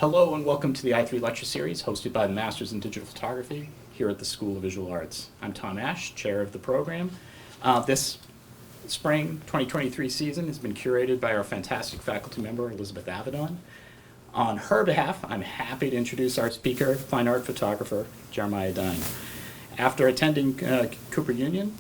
Hello and welcome to the I3 Lecture Series hosted by the Masters in Digital Photography here at the School of Visual Arts. I'm Tom Ash, chair of the program. This spring 2023 season has been curated by our fantastic faculty member, Elizabeth Avedon. On her behalf, I'm happy to introduce our speaker, fine art photographer, Jeremiah Dine. After attending Cooper Union,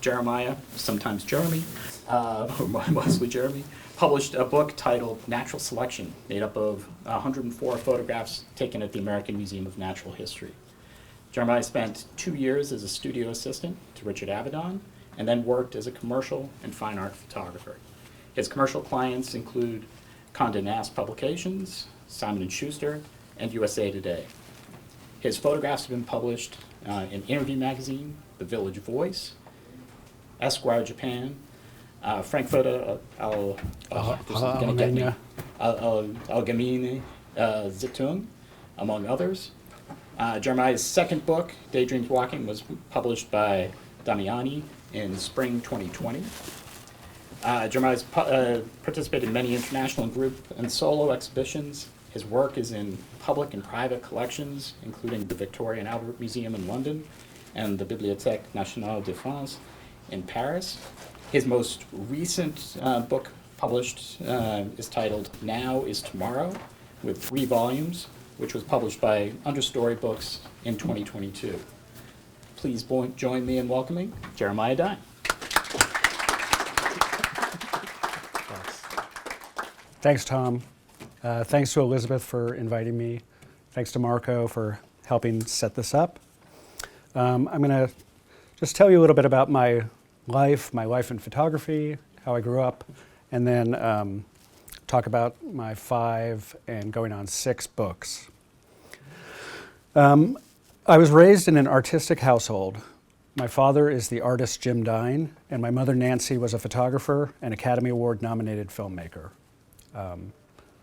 Jeremiah, sometimes Jeremy, or mostly Jeremy, published a book titled Natural Selection, made up of 104 photographs taken at the American Museum of Natural History. Jeremiah spent 2 years as a studio assistant to Richard Avedon, and then worked as a commercial and fine art photographer. His commercial clients include Conde Nast Publications, Simon & Schuster, and USA Today. His photographs have been published in Interview Magazine, The Village Voice, Esquire Japan, Frankfurter Allgemeine Zeitung, among others. Jeremiah's second book, Daydreams Walking, was published by Damiani in spring 2020. Jeremiah's participated in many international and group and solo exhibitions. His work is in public and private collections, including the Victoria and Albert Museum in London and the Bibliothèque Nationale de France in Paris. His most recent book published is titled Now is Tomorrow, with 3 volumes, which was published by Understory Books in 2022. Please join me in welcoming Jeremiah Dine. Thanks, Tom. Thanks to Elizabeth for inviting me. Thanks to Marco for helping set this up. I'm going to just tell you a little bit about my life in photography, how I grew up, and then talk about my 5 and going on 6 books. I was raised in an artistic household. My father is the artist Jim Dine, and my mother Nancy was a photographer and Academy Award nominated filmmaker.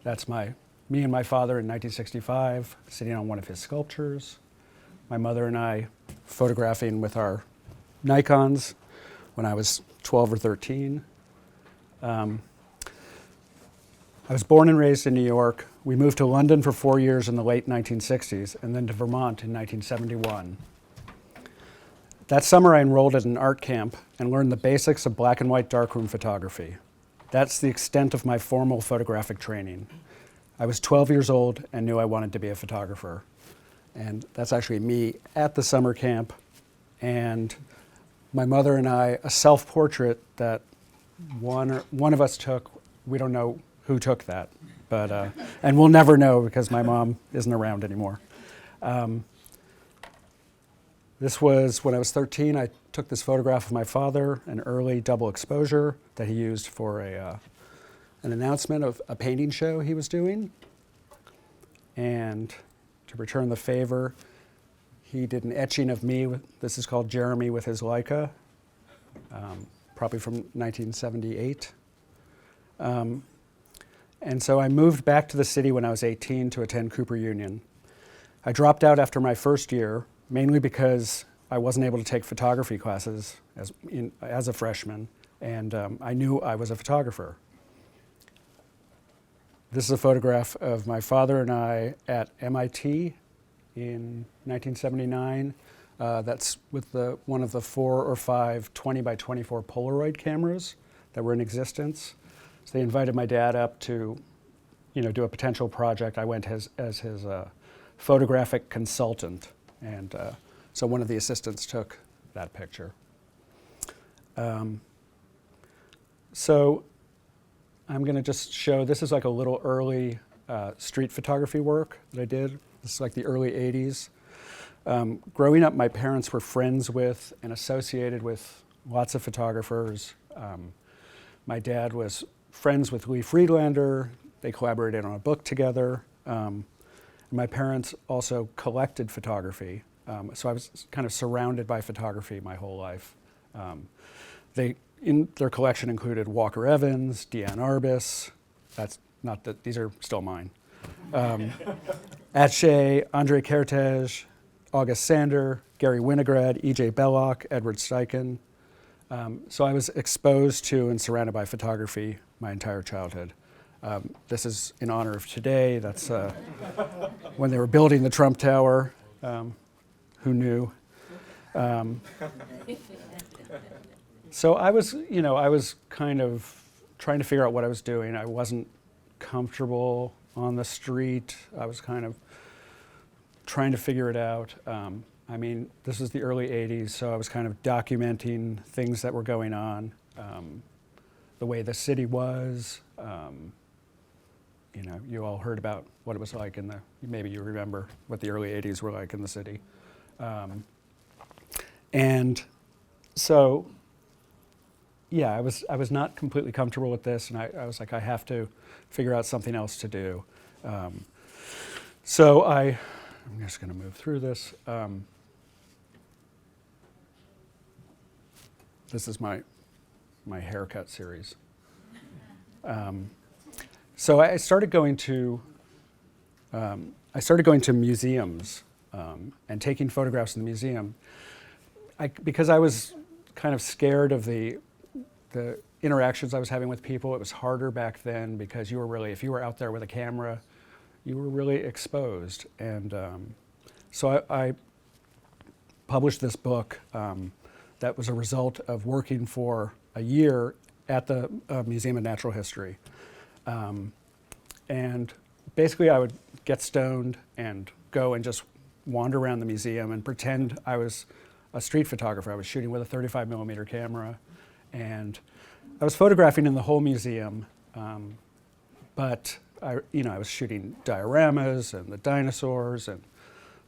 That's me and my father in 1965, sitting on one of his sculptures. My mother and I photographing with our Nikons when I was 12 or 13. I was born and raised in New York. We moved to London for 4 years in the late 1960s and then to Vermont in 1971. That summer I enrolled at an art camp and learned the basics of black and white darkroom photography. That's the extent of my formal photographic training. I was 12 years old and knew I wanted to be a photographer. And that's actually me at the summer camp, and my mother and I, a self-portrait that one of us took. We don't know who took that, but and we'll never know because my mom isn't around anymore. This was when I was 13. I took this photograph of my father, an early double exposure that he used for an announcement of a painting show he was doing. And to return the favor, he did an etching of me. This is called Jeremy with his Leica, probably from 1978. And so I moved back to the city when I was 18 to attend Cooper Union. I dropped out after my first year, mainly because I wasn't able to take photography classes as a freshman, and I knew I was a photographer. This is a photograph of my father and I at MIT in 1979. That's with one of the 4 or 5 20 by 24 Polaroid cameras that were in existence. So they invited my dad up to, do a potential project. I went as his photographic consultant, and so one of the assistants took that picture. So I'm going to just show, this is like a little early street photography work that I did. This is like the early 80s. Growing up, my parents were friends with and associated with lots of photographers. My dad was friends with Lee Friedlander. They collaborated on a book together. My parents also collected photography. So I was kind of surrounded by photography my whole life. In their collection included Walker Evans, Diane Arbus. That's not that, these are still mine. Atshay, Andre Kertész, August Sander, Gary Winograd, E.J. Belloc, Edward Steichen. So I was exposed to and surrounded by photography my entire childhood. This is in honor of today. That's when they were building the Trump Tower. Who knew? So I was kind of trying to figure out what I was doing. I wasn't comfortable on the street. I was kind of trying to figure it out. This was the early 80s, so I was kind of documenting things that were going on, the way the city was. You all heard about what it was like maybe you remember what the early 80s were like in the city. And so, yeah, I was not completely comfortable with this, and I was like, I have to figure out something else to do. So I'm just going to move through this. This is my haircut series. So I started going to museums and taking photographs in the museum. Because I was kind of scared of the interactions I was having with people. It was harder back then because if you were out there with a camera, you were really exposed. And so I published this book that was a result of working for a year at the Museum of Natural History. And basically I would get stoned and go and just wander around the museum and pretend I was a street photographer. I was shooting with a 35 millimeter camera, and I was photographing in the whole museum, but I was shooting dioramas and the dinosaurs and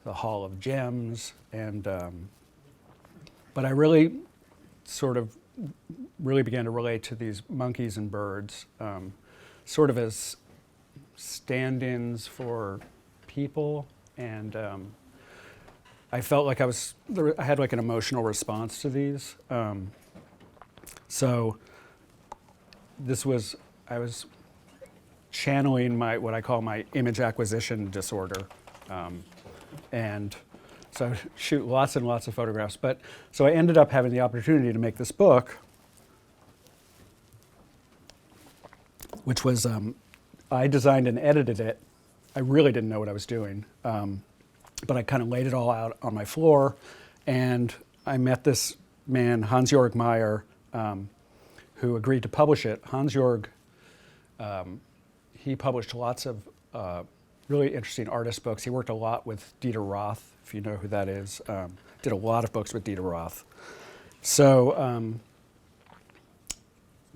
the Hall of Gems, and but I really began to relate to these monkeys and birds, sort of as stand-ins for people, and I felt like I had like an emotional response to these. So I was channeling what I call my image acquisition disorder. And so I shoot lots and lots of photographs. So I ended up having the opportunity to make this book, which was, I designed and edited it. I really didn't know what I was doing. But I kind of laid it all out on my floor, and I met this man, Hansjörg Mayer, who agreed to publish it. Hansjörg, he published lots of really interesting artist books. He worked a lot with Dieter Roth, if you know who that is. Did a lot of books with Dieter Roth. So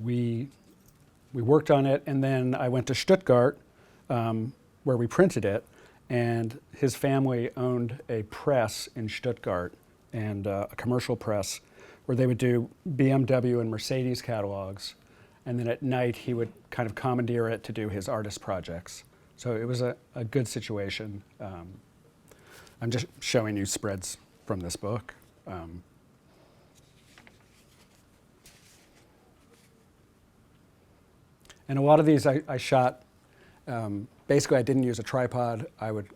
we worked on it, and then I went to Stuttgart, where we printed it. And his family owned a press in Stuttgart, and a commercial press where they would do BMW and Mercedes catalogs. And then at night, he would kind of commandeer it to do his artist projects. So it was a good situation. I'm just showing you spreads from this book. And a lot of these I shot. Basically, I didn't use a tripod. I would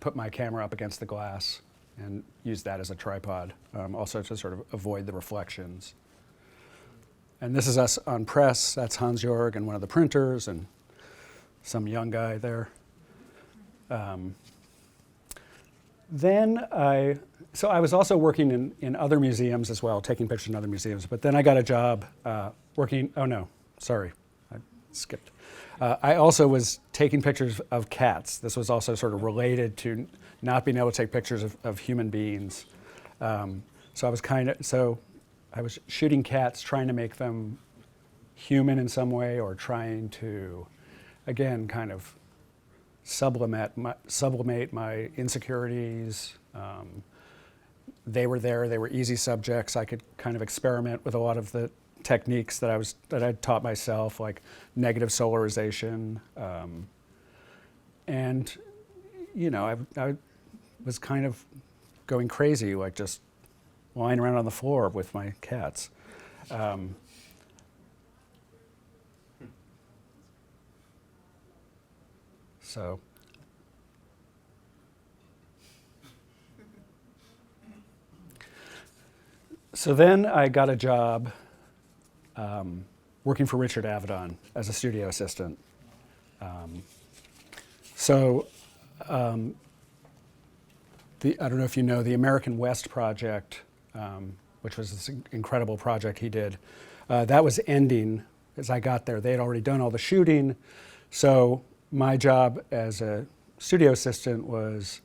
put my camera up against the glass and use that as a tripod, also to sort of avoid the reflections. And this is us on press. That's Hansjörg and one of the printers and some young guy there. So I was also working in other museums as well, taking pictures in other museums. But then I got a job working. Oh no, sorry, I skipped. I also was taking pictures of cats. This was also sort of related to not being able to take pictures of human beings. So I was shooting cats, trying to make them human in some way, or trying to, again, kind of sublimate my insecurities. They were there. They were easy subjects. I could kind of experiment with a lot of the techniques that I'd taught myself, like negative solarization, and I was kind of going crazy, like just lying around on the floor with my cats. So then I got a job working for Richard Avedon as a studio assistant. So I don't know if you know, the American West project, which was this incredible project he did, that was ending as I got there. They had already done all the shooting. So my job as a studio assistant was,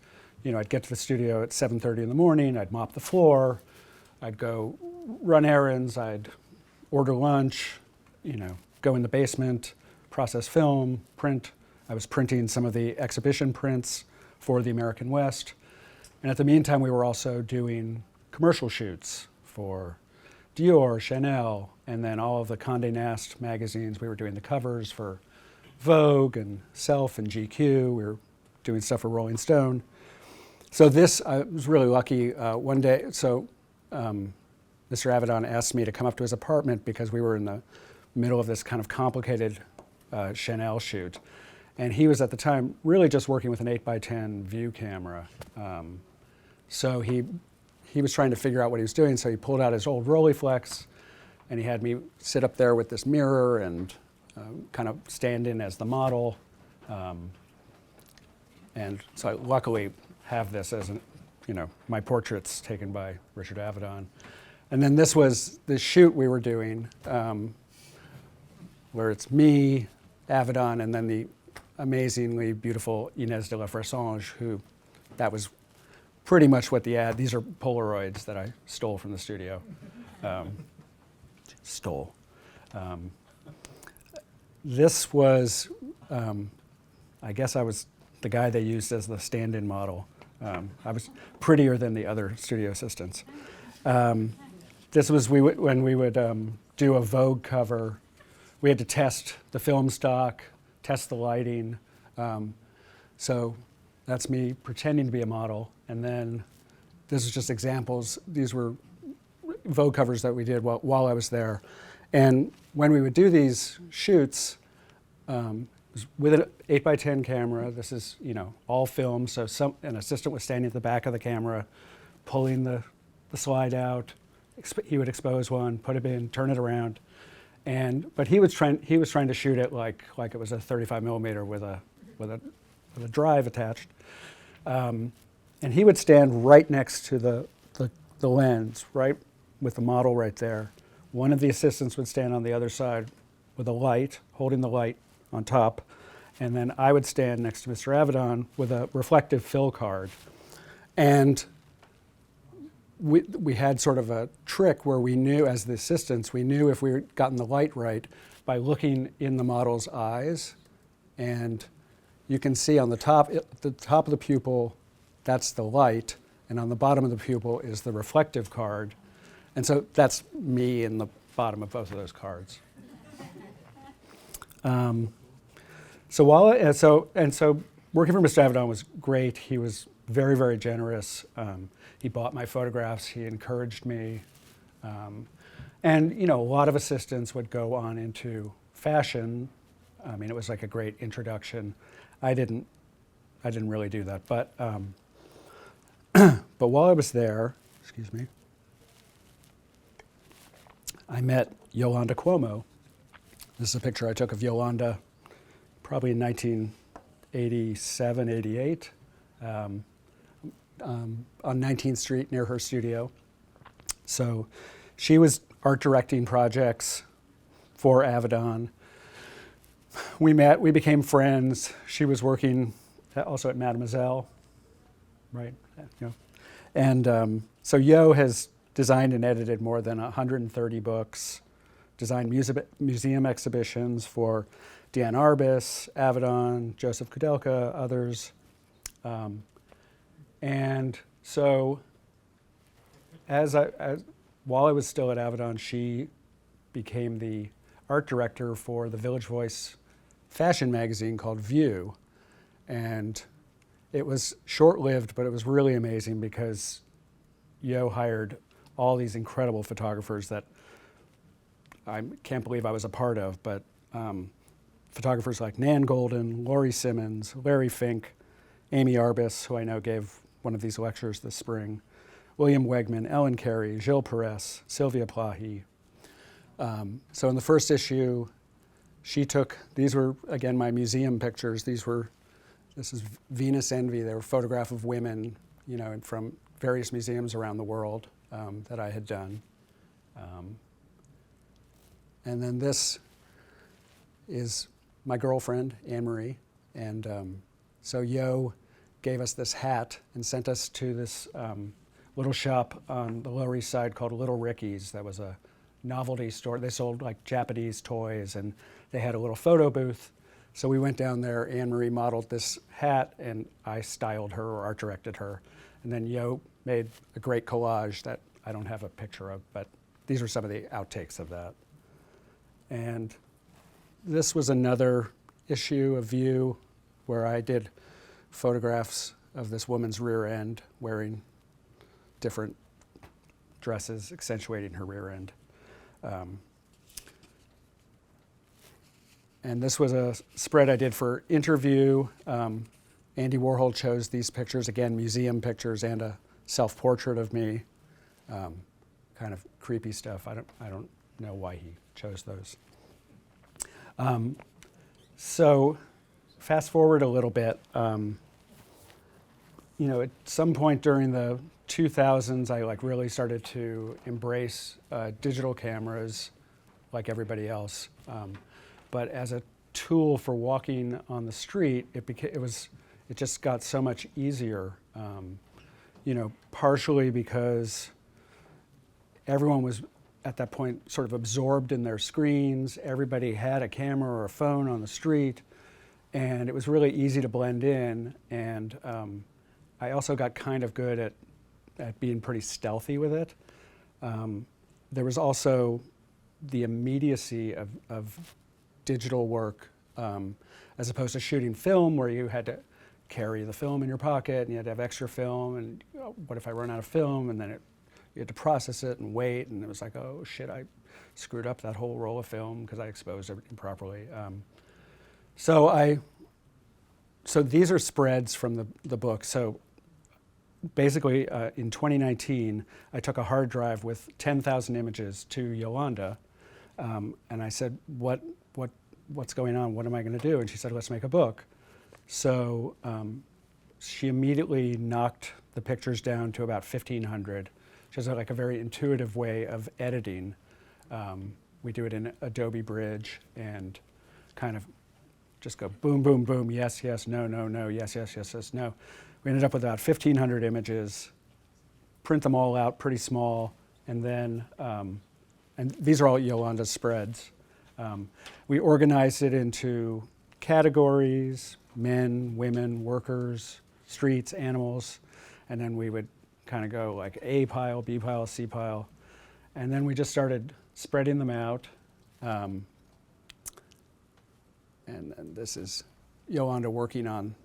I'd get to the studio at 7:30 in the morning, I'd mop the floor, I'd go run errands, I'd order lunch, go in the basement, process film, print. I was printing some of the exhibition prints for the American West. And at the meantime, we were also doing commercial shoots for Dior, Chanel, and then all of the Conde Nast magazines. We were doing the covers for Vogue and Self and GQ. We were doing stuff for Rolling Stone. So this, I was really lucky one day. So Mr. Avedon asked me to come up to his apartment because we were in the middle of this kind of complicated Chanel shoot. And he was at the time really just working with an 8x10 view camera. So he was trying to figure out what he was doing, so he pulled out his old Rolleiflex, and he had me sit up there with this mirror and kind of stand in as the model. And so I luckily have this as my portraits taken by Richard Avedon. And then this was the shoot we were doing, where it's me, Avedon, and then the amazingly beautiful Inés de la Fressange, who that was pretty much what the ad, these are Polaroids that I stole from the studio. This was, I guess I was the guy they used as the stand-in model. I was prettier than the other studio assistants. This was when we would do a Vogue cover. We had to test the film stock, test the lighting. So that's me pretending to be a model. And then this is just examples. These were Vogue covers that we did while I was there. And when we would do these shoots, it was with an 8x10 camera. This is, all film. So an assistant was standing at the back of the camera, pulling the slide out. He would expose one, put it in, turn it around. But he was trying to shoot it like it was a 35 millimeter with a drive attached. And he would stand right next to the lens, right with the model right there. One of the assistants would stand on the other side with a light, holding the light on top. And then I would stand next to Mr. Avedon with a reflective fill card. And we had sort of a trick where we knew, as the assistants, we knew if we had gotten the light right by looking in the model's eyes. And you can see on the top of the pupil, that's the light, and on the bottom of the pupil is the reflective card. And so that's me in the bottom of both of those cards. So working for Mr. Avedon was great. He was very, very generous. He bought my photographs. He encouraged me. And a lot of assistants would go on into fashion. I mean, it was like a great introduction. I didn't really do that, but but while I was there, I met Yolanda Cuomo. This is a picture I took of Yolanda probably in 1987, 88, on 19th Street near her studio. So she was art directing projects for Avedon. We met, we became friends. She was working also at Mademoiselle, right? And so Yo has designed and edited more than 130 books, designed museum exhibitions for Diane Arbus, Avedon, Joseph Kudelka, others. And so while I was still at Avedon, she became the art director for the Village Voice fashion magazine called View. And it was short-lived, but it was really amazing because Yo hired all these incredible photographers that I can't believe I was a part of, but photographers like Nan Golden, Laurie Simmons, Larry Fink, Amy Arbus, who I know gave one of these lectures this spring, William Wegman, Ellen Carey, Gilles Perez, Sylvia Plahy. So in the first issue, she took, these were, again, my museum pictures. This is Venus Envy. They were a photograph of women, from various museums around the world that I had done. And then this is my girlfriend, Anne-Marie. And so Yo gave us this hat and sent us to this little shop on the Lower East Side called Little Ricky's. That was a novelty store. They sold like Japanese toys, and they had a little photo booth. So we went down there. Anne-Marie modeled this hat, and I styled her or art directed her. And then Yo made a great collage that I don't have a picture of, but these are some of the outtakes of that. And this was another issue of View where I did photographs of this woman's rear end wearing different dresses accentuating her rear end. And this was a spread I did for Interview. Andy Warhol chose these pictures, again, museum pictures and a self-portrait of me. Kind of creepy stuff. I don't know why he chose those. So fast forward a little bit. At some point during the 2000s, I really started to embrace digital cameras like everybody else. But as a tool for walking on the street, it just got so much easier. Partially because everyone was at that point sort of absorbed in their screens. Everybody had a camera or a phone on the street, and it was really easy to blend in. And I also got kind of good at being pretty stealthy with it. There was also the immediacy of digital work as opposed to shooting film where you had to carry the film in your pocket and you had to have extra film, and what if I run out of film, and then you had to process it and wait, and it was like, oh shit, I screwed up that whole roll of film because I exposed everything properly. So these are spreads from the book. So basically, in 2019, I took a hard drive with 10,000 images to Yolanda, and I said, what's going on? What am I going to do? And she said, let's make a book. So she immediately knocked the pictures down to about 1,500. She has like a very intuitive way of editing. We do it in Adobe Bridge and kind of just go boom, boom, boom, yes, yes, no, no, no, yes, yes, yes, yes, no. We ended up with about 1,500 images, print them all out pretty small, and then, and these are all Yolanda's spreads. We organized it into categories: men, women, workers, streets, animals, and then we would kind of go like A pile, B pile, C pile, and then we just started spreading them out. And this is Yolanda working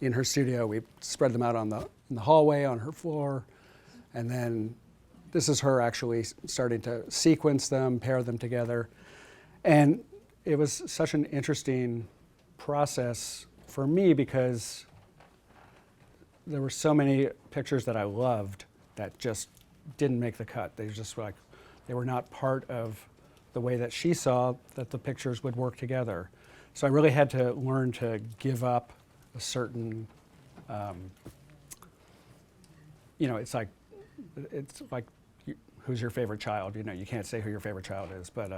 in her studio. We spread them out in the hallway on her floor, and then this is her actually starting to sequence them, pair them together. And it was such an interesting process for me because there were so many pictures that I loved that just didn't make the cut. They just were they were not part of the way that she saw that the pictures would work together. So I really had to learn to give up a certain, it's like who's your favorite child? You can't say who your favorite child is, but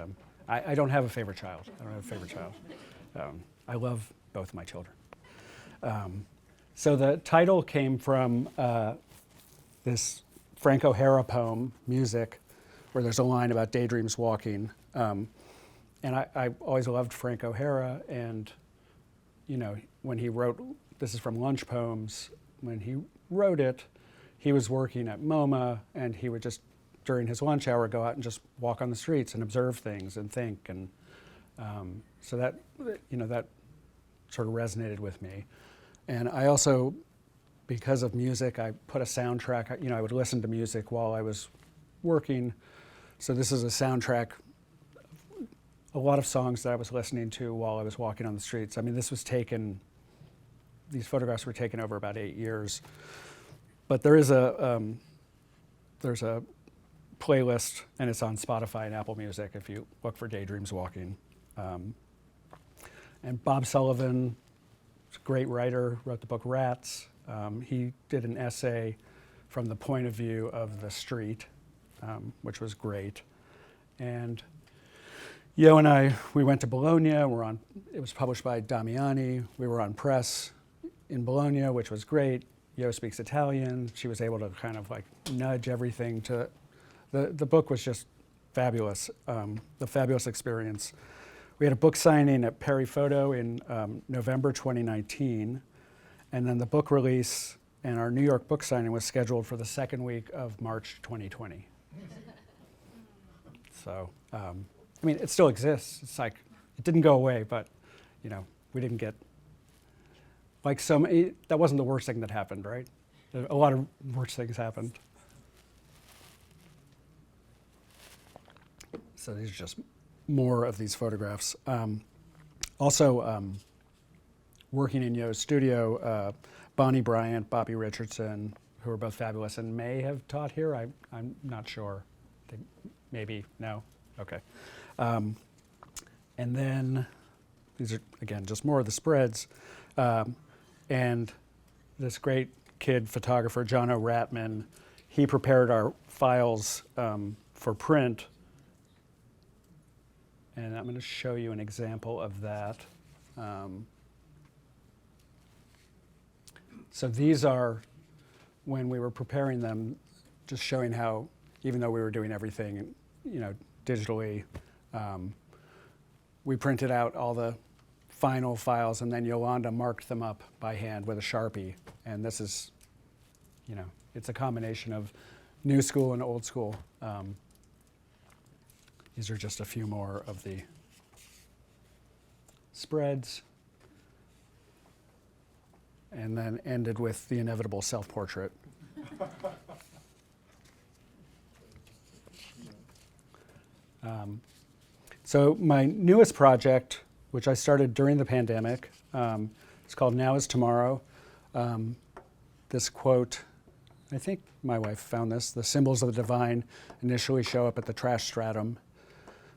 I don't have a favorite child. I don't have a favorite child. I love both my children. So the title came from this Frank O'Hara poem, Music, where there's a line about Daydreams Walking. And I always loved Frank O'Hara, and when he wrote, this is from Lunch Poems, when he wrote it, he was working at MoMA, and he would just, during his lunch hour, go out and just walk on the streets and observe things and think, and so that sort of resonated with me. And I also, because of music, I put a soundtrack, I would listen to music while I was working. So this is a soundtrack, a lot of songs that I was listening to while I was walking on the streets. I mean, these photographs were taken over about 8 years. But there's a playlist, and it's on Spotify and Apple Music if you look for Daydreams Walking. And Bob Sullivan, a great writer, wrote the book Rats. He did an essay from the point of view of the street, which was great. And Yo and I, we went to Bologna. It was published by Damiani. We were on press in Bologna, which was great. Yo speaks Italian. She was able to kind of like nudge everything to, the book was just fabulous, the fabulous experience. We had a book signing at Perry Photo in November 2019, and then the book release and our New York book signing was scheduled for the second week of March 2020. So, I mean, it still exists. It's like, it didn't go away, but, you know, we didn't get, like that wasn't the worst thing that happened, right? A lot of worse things happened. So these are just more of these photographs. Also, working in Yo's studio, Bonnie Bryant, Bobby Richardson, who are both fabulous and may have taught here. I'm not sure. Maybe, no? Okay. And then these are, again, just more of the spreads. And this great kid photographer, John O'Ratman, he prepared our files for print. And I'm going to show you an example of that. So these are, when we were preparing them, just showing how, even though we were doing everything, you know, digitally, we printed out all the final files, and then Yolanda marked them up by hand with a Sharpie. And this is, you know, it's a combination of new school and old school. These are just a few more of the spreads. And then ended with the inevitable self-portrait. So my newest project, which I started during the pandemic, it's called Now is Tomorrow. This quote, I think my wife found this, "The symbols of the divine initially show up at the trash stratum,"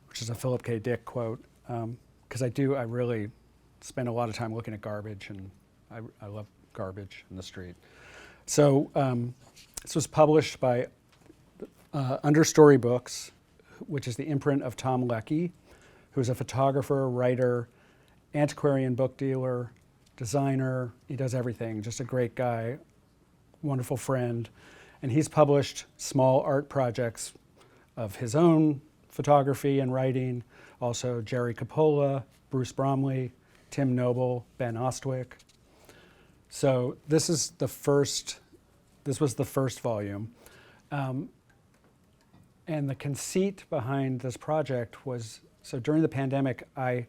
which is a Philip K. Dick quote. Because I really spend a lot of time looking at garbage, and I love garbage in the street. So this was published by Understory Books, which is the imprint of Tom Leckie, who's a photographer, writer, antiquarian book dealer, designer. He does everything, just a great guy, wonderful friend. And he's published small art projects of his own photography and writing, also Jerry Coppola, Bruce Bromley, Tim Noble, Ben Ostwick. So this was the first volume. And the conceit behind this project was, so during the pandemic, I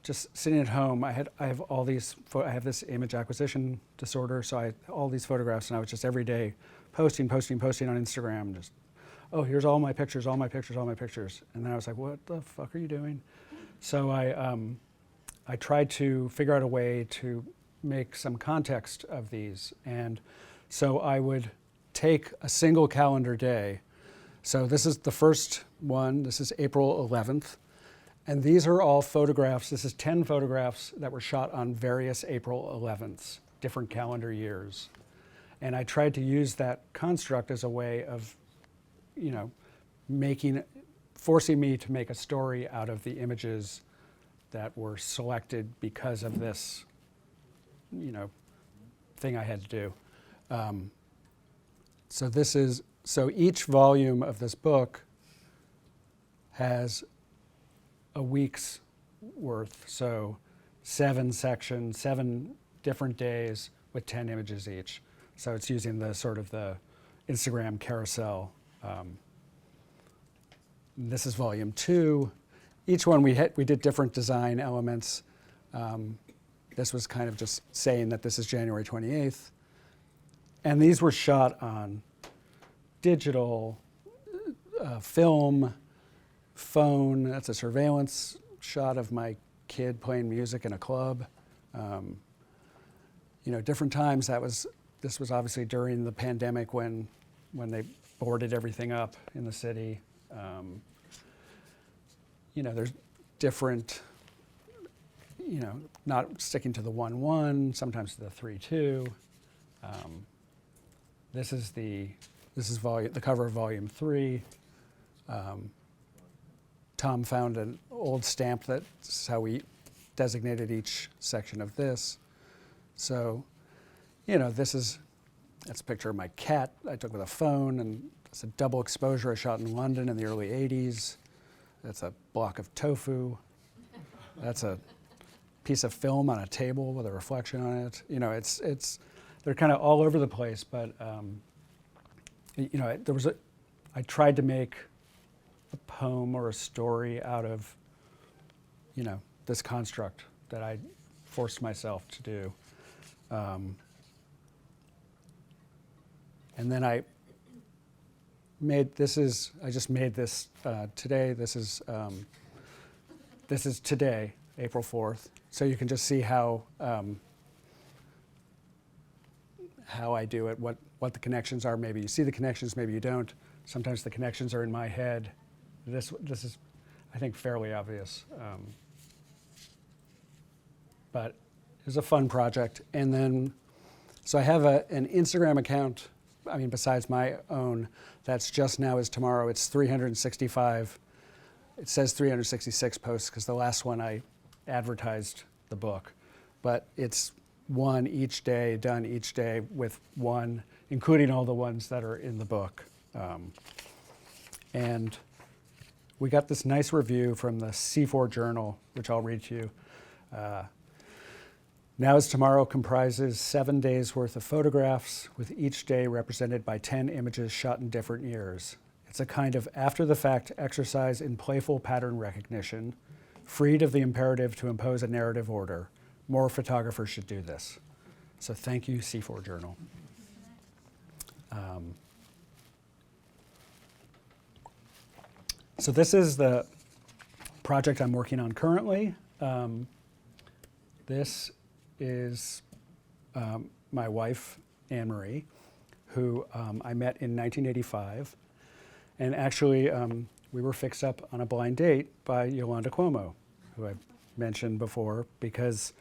just sitting at home, I have this image acquisition disorder, so I had all these photographs, and I was just every day posting on Instagram, just, oh, here's all my pictures. And then I was like, what the fuck are you doing? So I tried to figure out a way to make some context of these. And so I would take a single calendar day. So this is the first one. This is April 11th. And these are all photographs. This is 10 photographs that were shot on various April 11ths, different calendar years. And I tried to use that construct as a way of, you know, forcing me to make a story out of the images that were selected because of this, you know, thing I had to do. So each volume of this book has a week's worth. So 7 sections, 7 different days with 10 images each. So it's using the sort of the Instagram carousel. This is volume 2. Each one we did different design elements. This was kind of just saying that this is January 28th. And these were shot on digital, film, phone. That's a surveillance shot of my kid playing music in a club. You know, different times. This was obviously during the pandemic when they boarded everything up in the city. There's different, not sticking to the 1-1, sometimes to the 3-2. This is the cover of volume 3. Tom found an old stamp that's how we designated each section of this. So, that's a picture of my cat I took with a phone, and it's a double exposure I shot in London in the early 80s. That's a block of tofu. That's a piece of film on a table with a reflection on it. They're kind of all over the place, but I tried to make a poem or a story out of, this construct that I forced myself to do. And then I just made this today. This is today, April 4th. So you can just see how I do it, what the connections are. Maybe you see the connections, maybe you don't. Sometimes the connections are in my head. This is, I think, fairly obvious. But it was a fun project. And then, so I have an Instagram account, besides my own, that's just now is tomorrow. It's 365. It says 366 posts because the last one I advertised the book. But it's one each day, done each day with one, including all the ones that are in the book. And we got this nice review from the C4 Journal, which I'll read to you. Now as Tomorrow comprises 7 days worth of photographs, with each day represented by 10 images shot in different years. It's a kind of after-the-fact exercise in playful pattern recognition, freed of the imperative to impose a narrative order. More photographers should do this. So thank you, C4 Journal. So this is the project I'm working on currently. This is my wife, Anne-Marie, who I met in 1985. And actually, we were fixed up on a blind date by Yolanda Cuomo, who I mentioned before, because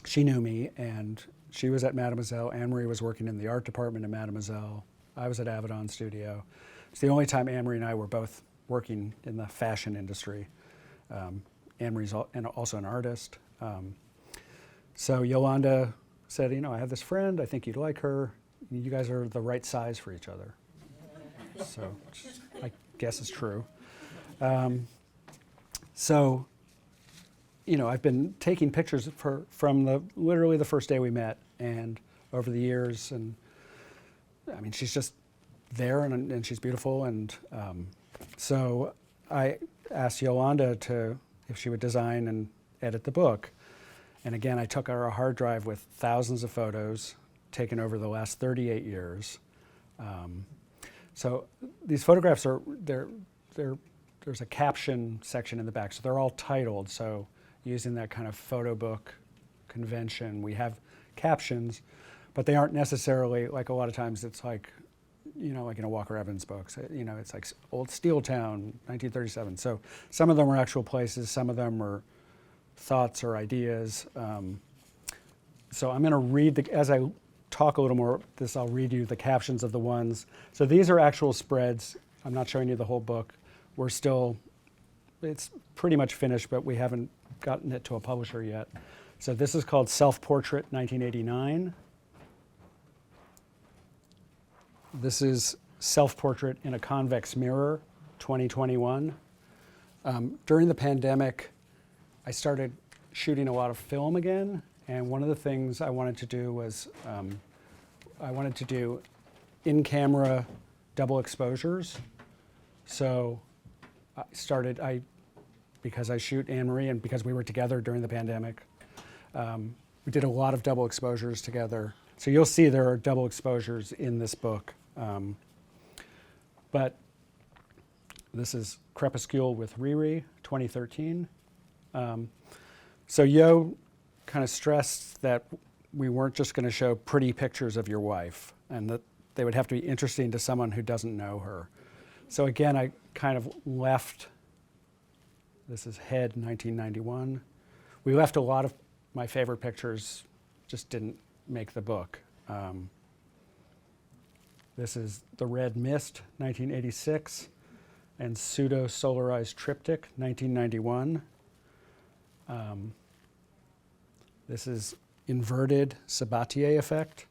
she knew me, and she was at Mademoiselle. Anne-Marie was working in the art department at Mademoiselle. I was at Avedon Studio. It's the only time Anne-Marie and I were both working in the fashion industry. Anne-Marie's also an artist. So Yolanda said, I have this friend, I think you'd like her. You guys are the right size for each other. So I guess it's true. So, I've been taking pictures from literally the first day we met, and over the years, and she's just there, and she's beautiful, and so I asked Yolanda if she would design and edit the book. And again, I took a hard drive with thousands of photos taken over the last 38 years. So these photographs there's a caption section in the back, so they're all titled. So using that kind of photo book convention, we have captions, but they aren't necessarily, like a lot of times it's like, like in a Walker Evans books, it's like Old Steel Town, 1937. So some of them are actual places, some of them are thoughts or ideas. So I'm going to read, as I talk a little more, I'll read you the captions of the ones. So these are actual spreads. I'm not showing you the whole book. It's pretty much finished, but we haven't gotten it to a publisher yet. So this is called Self-Portrait 1989. This is Self-Portrait in a Convex Mirror 2021. During the pandemic, I started shooting a lot of film again, and one of the things I wanted to do was I wanted to do in-camera double exposures. So because I shoot Anne-Marie and because we were together during the pandemic, we did a lot of double exposures together. So you'll see there are double exposures in this book. But this is Crepuscule with Riri, 2013. So Yo kind of stressed that we weren't just going to show pretty pictures of your wife, and that they would have to be interesting to someone who doesn't know her. So again, I kind of left, this is Head 1991. We left a lot of my favorite pictures, just didn't make the book. This is The Red Mist, 1986, and Pseudo-Solarized Triptych, 1991. This is Inverted Sabatier Effect,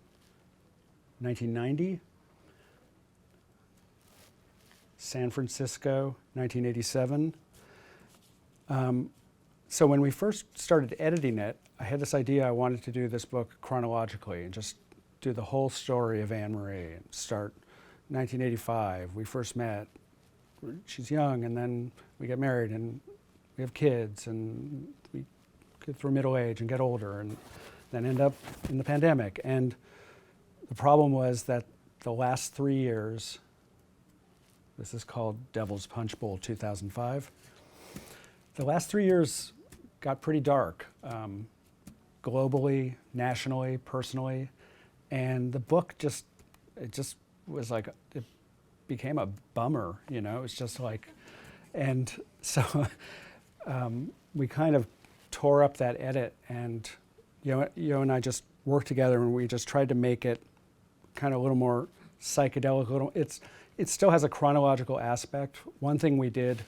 1990. San Francisco, 1987. So when we first started editing it, I had this idea I wanted to do this book chronologically and just do the whole story of Anne Marie and start 1985. We first met. She's young, and then we get married, and we have kids, and we get through middle age and get older, and then end up in the pandemic. And the problem was that the last 3 years, this is called Devil's Punch Bowl 2005, the last 3 years got pretty dark, globally, nationally, personally, and the book just was like, it became a bummer, you know. It's just like, and so we kind of tore up that edit, and you and I just worked together, and we just tried to make it kind of a little more psychedelic. It still has a chronological aspect. One thing we did,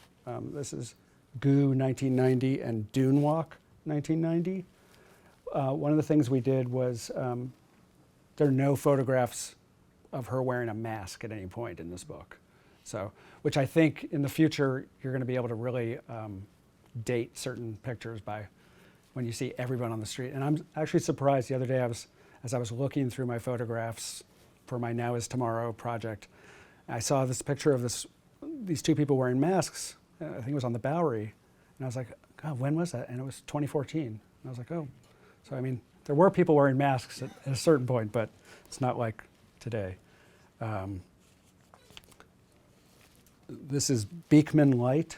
this is Goo 1990 and Dune Walk 1990. One of the things we did was there are no photographs of her wearing a mask at any point in this book. So, which I think in the future you're going to be able to really date certain pictures by when you see everyone on the street. And I'm actually surprised the other day as I was looking through my photographs for my Now is Tomorrow project, I saw this picture of these two people wearing masks. I think it was on the Bowery. And I was like, God, when was that? And it was 2014. And I was like, oh. So, I mean, there were people wearing masks at a certain point, but it's not like today. This is Beekman Light,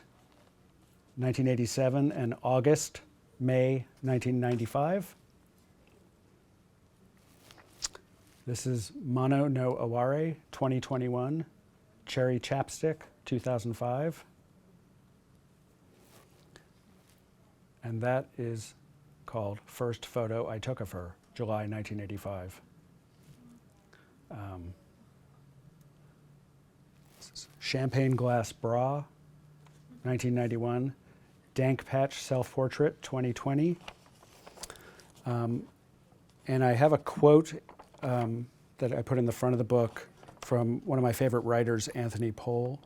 1987, and August, May, 1995. This is Mono no Aware, 2021, Cherry Chapstick, 2005. And that is called First Photo I Took of Her, July 1985. This is Champagne Glass Bra, 1991. Dank Patch Self-Portrait, 2020. And I have a quote that I put in the front of the book from one of my favorite writers, Anthony Pohl,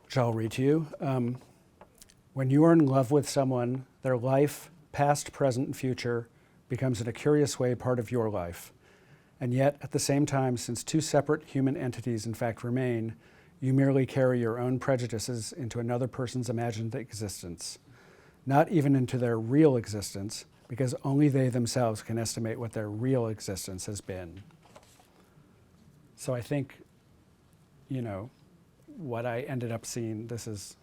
which I'll read to you. When you are in love with someone, their life, past, present, and future, becomes in a curious way part of your life. And yet, at the same time, since two separate human entities in fact remain, you merely carry your own prejudices into another person's imagined existence, not even into their real existence, because only they themselves can estimate what their real existence has been. So I think, what I ended up seeing, this is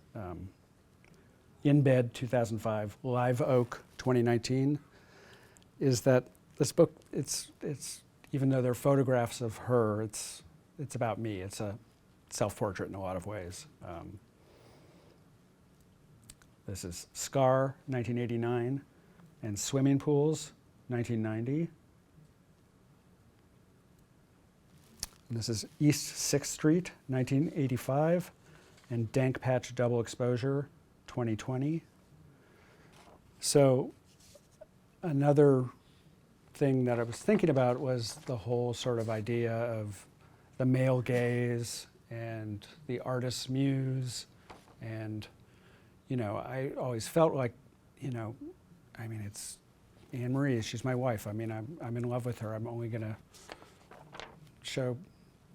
In Bed 2005, Live Oak 2019, is that this book, it's even though they're photographs of her, it's about me. It's a self-portrait in a lot of ways. This is Scar 1989 and Swimming Pools 1990. And this is East 6th Street 1985 and Dank Patch Double Exposure 2020. So another thing that I was thinking about was the whole sort of idea of the male gaze and the artist's muse. And, I always felt like, it's Anne Marie, she's my wife. I'm in love with her. I'm only going to show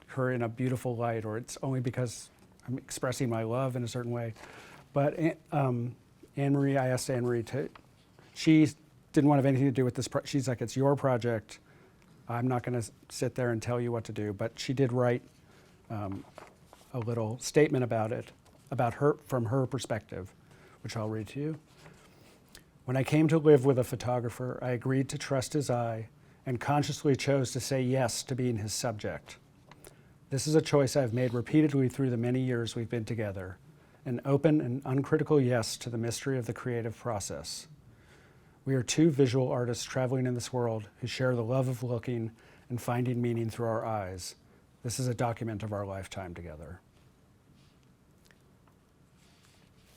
her in a beautiful light, or it's only because I'm expressing my love in a certain way. But Anne Marie, I asked Anne Marie she didn't want to have anything to do with this. She's like, it's your project. I'm not going to sit there and tell you what to do. But she did write a little statement about it, about her, from her perspective, which I'll read to you. When I came to live with a photographer, I agreed to trust his eye and consciously chose to say yes to being his subject. This is a choice I've made repeatedly through the many years we've been together, an open and uncritical yes to the mystery of the creative process. We are two visual artists traveling in this world who share the love of looking and finding meaning through our eyes. This is a document of our lifetime together.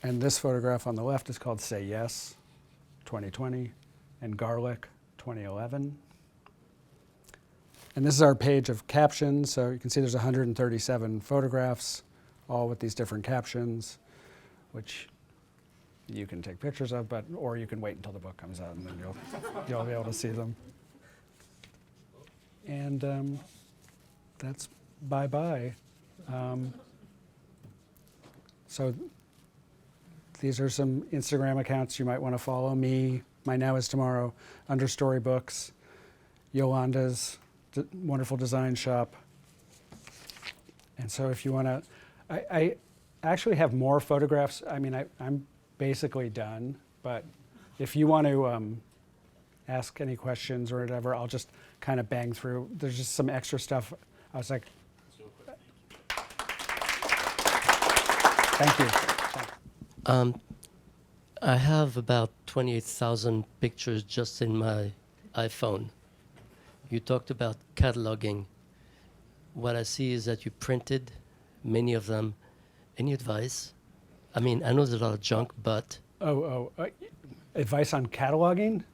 And this photograph on the left is called Say Yes, 2020, and Garlic, 2011. And this is our page of captions. So you can see there's 137 photographs, all with these different captions, which you can take pictures of, or you can wait until the book comes out and then you'll be able to see them. And that's bye-bye. So these are some Instagram accounts you might want to follow. Me, My Now Is Tomorrow, Understory Books, Yolanda's wonderful design shop. And so if you want to, I actually have more photographs. I mean, I'm basically done, but if you want to ask any questions or whatever, I'll just kind of bang through. There's just some extra stuff. I was like, thank you. I have about 28,000 pictures just in my iPhone. You talked about cataloging. What I see is that you printed many of them. Any advice? I mean, I know there's a lot of junk, but... Advice on cataloging?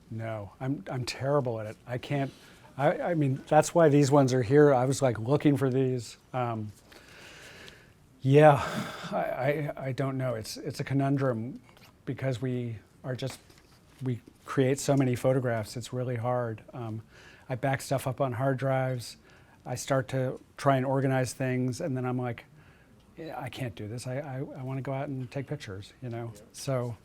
No, I'm terrible at it. I can't, I mean, that's why these ones are here. I was like looking for these. Yeah, I don't know. It's a conundrum because we create so many photographs. It's really hard. I back stuff up on hard drives. I start to try and organize things, and then I'm like, yeah, I can't do this. I want to go out and take pictures, you know? So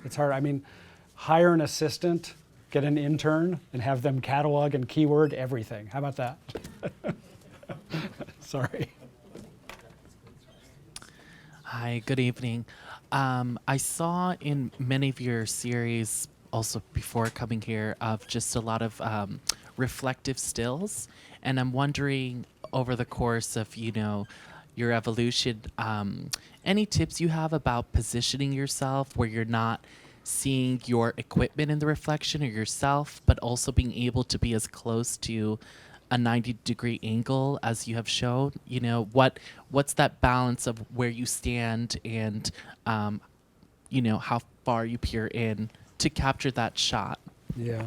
it's hard. I mean, hire an assistant, get an intern, and have them catalog and keyword everything. How about that? Sorry. Hi, good evening. I saw in many of your series, also before coming here, of just a lot of reflective stills. And I'm wondering, over the course of, you know, your evolution, any tips you have about positioning yourself where you're not seeing your equipment in the reflection or yourself, but also being able to be as close to a 90-degree angle as you have shown? You know, what's that balance of where you stand and, you know, how far you peer in to capture that shot? Yeah,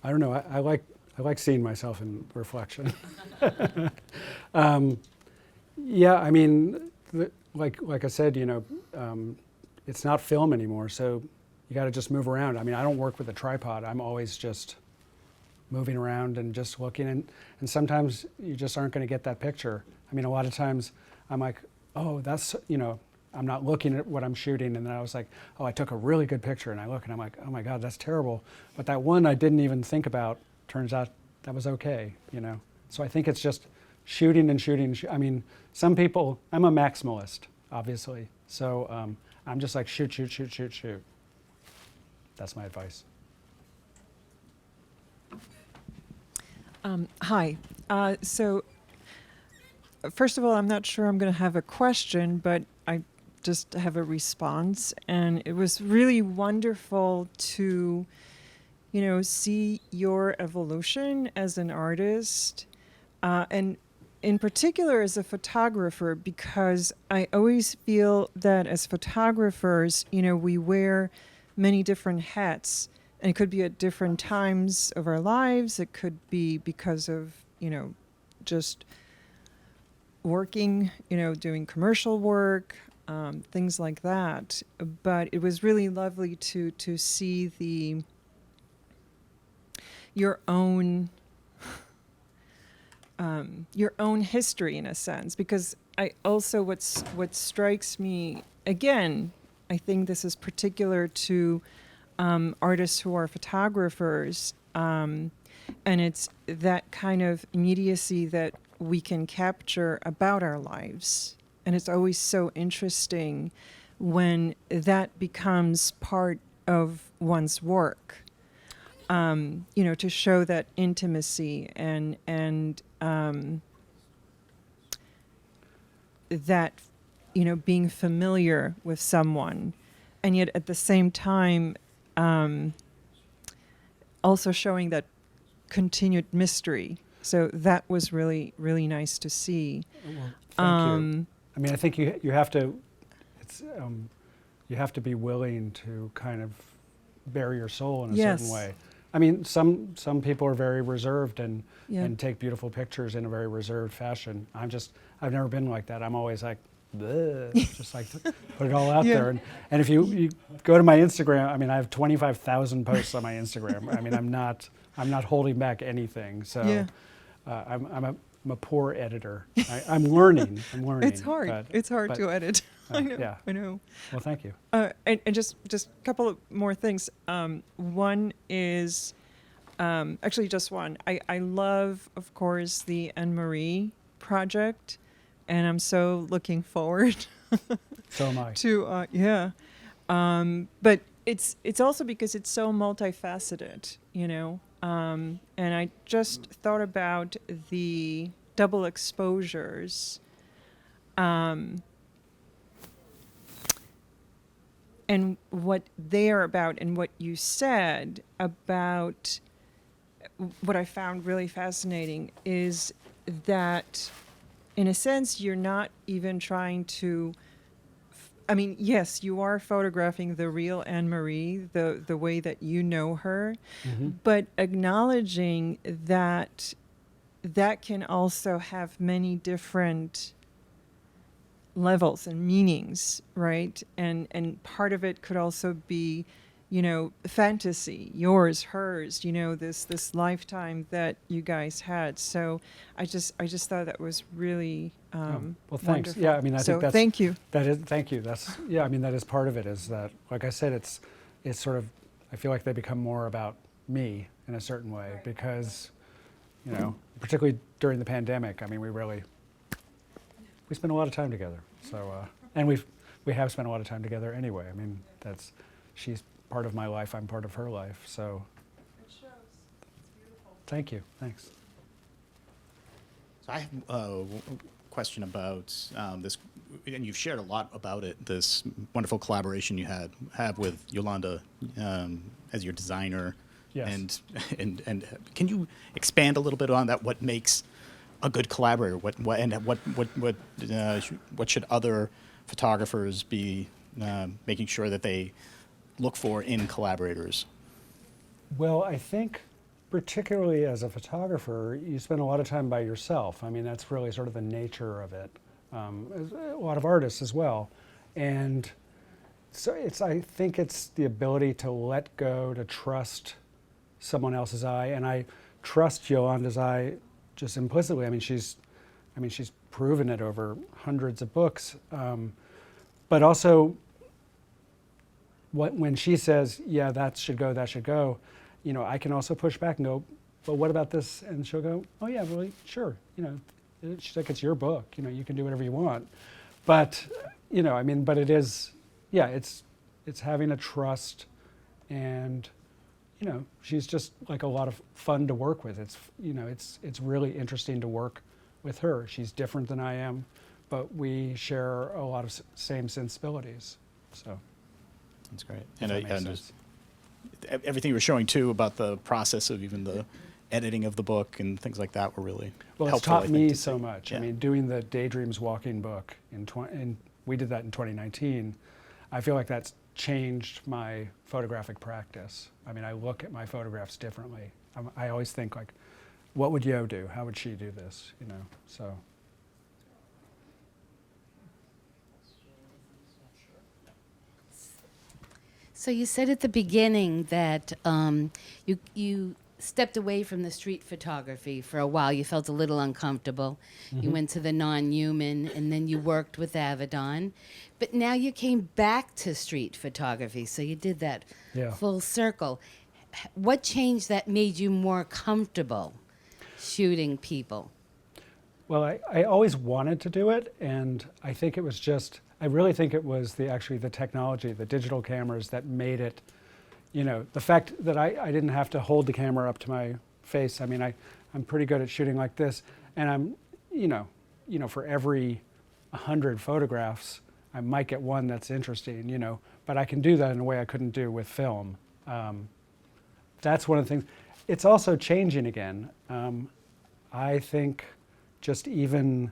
I don't know. I like seeing myself in reflection. Yeah, I mean, like I said, you know, it's not film anymore, so you got to just move around. I mean, I don't work with a tripod. I'm always just moving around and just looking, and sometimes you just aren't going to get that picture. I mean, a lot of times I'm like, oh, that's, you know, I'm not looking at what I'm shooting, and then I was like, oh, I took a really good picture, and I look and I'm like, oh my God, that's terrible. But that one I didn't even think about, turns out that was okay, you know? So I think it's just shooting and shooting. I mean, some people, I'm a maximalist, obviously. So I'm just like, shoot, shoot, shoot, shoot, shoot. That's my advice. Hi. So first of all, I'm not sure I'm going to have a question, but I just have a response. And it was really wonderful to, you know, see your evolution as an artist, and in particular as a photographer, because I always feel that as photographers, you know, we wear many different hats. And it could be at different times of our lives. It could be because of, you know, just working, you know, doing commercial work, things like that. But it was really lovely to see your own history in a sense. Because I also what strikes me, again, I think this is particular to artists who are photographers, and it's that kind of immediacy that we can capture about our lives. And it's always so interesting when that becomes part of one's work, you know, to show that intimacy and that, being familiar with someone, and yet at the same time, also showing that continued mystery. So that was really, really nice to see. Well, thank you. I mean, I think you have to, you have to be willing to kind of bare your soul in a certain way. I mean, some people are very reserved and take beautiful pictures in a very reserved fashion. I've never been like that. I'm always like, bleh, just like put it all out there. And if you go to my Instagram, I mean, I have 25,000 posts on my Instagram. I mean, I'm not holding back anything. So I'm a poor editor. I'm learning. It's hard. It's hard to edit. I know. Yeah. I know. Well, thank you. And just a couple of more things. One is, actually just one. I love, of course, the Anne-Marie project, and I'm so looking forward. So am I. To but it's also because it's so multifaceted, and I just thought about the double exposures. And what they are about, and what you said about, what I found really fascinating is that, in a sense, you're not even trying to, I mean, yes, you are photographing the real Anne-Marie, the way that you know her, but acknowledging that that can also have many different levels and meanings, right? And part of it could also be, fantasy, yours, hers, this lifetime that you guys had. So I just thought that was really well, thanks. wonderful. Yeah, I mean, I think that's, thank you. Thank you. That's, I mean, that is part of it, is that, like I said, it's sort of, I feel like they become more about me in a certain way, because, particularly during the pandemic, I mean, we spent a lot of time together. So, and we have spent a lot of time together anyway. I mean, she's part of my life, I'm part of her life. So, It shows. It's beautiful. Thank you. Thanks. So I have a question about this, and you've shared a lot about it, this wonderful collaboration you have with Yolanda as your designer. Yes. And can you expand a little bit on that? What makes a good collaborator? What should other photographers be making sure that they look for in collaborators? Well, I think particularly as a photographer, you spend a lot of time by yourself. I mean, that's really sort of the nature of it. A lot of artists as well. And so I think it's the ability to let go, to trust someone else's eye. And I trust Yolanda's eye just implicitly. I mean, she's proven it over hundreds of books. But also, when she says, yeah, that should go, I can also push back and go, but what about this? And she'll go, oh yeah, really, sure. She's like, it's your book. You can do whatever you want. But, but it is, yeah, it's having a trust, and, she's just like a lot of fun to work with. It's really interesting to work with her. She's different than I am, but we share a lot of same sensibilities. So that's great. And just everything you were showing too about the process of even the editing of the book and things like that were really well. It's helpful, taught I think, me to so see. much. Yeah. I mean, doing the Daydreams Walking book and we did that in 2019. I feel like that's changed my photographic practice. I mean, I look at my photographs differently. I always think like, what would Yo do? How would she do this? So. So you said at the beginning that you stepped away from the street photography for a while. You felt a little uncomfortable. You went to the non-human, and then you worked with Avedon. But now you came back to street photography, so you did that full circle. What changed that made you more comfortable shooting people? Well, I always wanted to do it, and I think it was just, I really think it was the technology, the digital cameras that made it, the fact that I didn't have to hold the camera up to my face. I mean, I'm pretty good at shooting like this, and I'm, for every 100 photographs, I might get one that's interesting, you know, but I can do that in a way I couldn't do with film. That's one of the things. It's also changing again. I think just even,